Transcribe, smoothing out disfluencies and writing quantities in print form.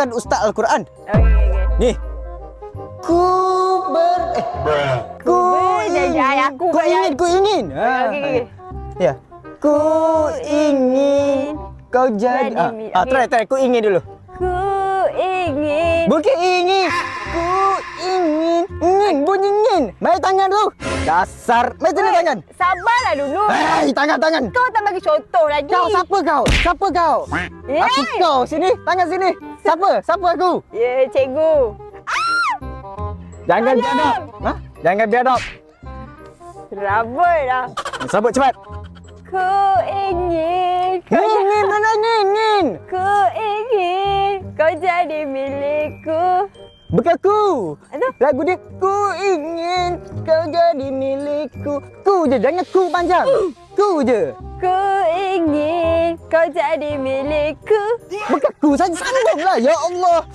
Kan Ustaz Al-Quran. Okey. Ni. Ku ingin. Aku Ku ingin. Okey. Ya. Ku ingin kau jadi. Try. Ku ingin dulu. Ku ingin. Bukan ingin. Ku ingin. Ingin. Bunyi ingin. Mari tangan dulu. Dasar. Mari tangan. Sabarlah dulu. Tangan. Kau tak bagi contoh lagi. Kau siapa kau? Siapa kau? Aku kau. Sini. Tangan sini. Siapa aku? Ya, cikgu. Jangan biadab. Jangan biadab. Raboi dah. Sabut cepat. Ku ingin. Ingin. Ku ingin kau jadi milikku. Bukan ku. Aduh. Lagu dia ku ingin kau jadi milikku. Ku je, jangan ku panjang. Ku je. Ku ingin kau jadi milikku. Bukan ku saja, sambunglah. Ya Allah.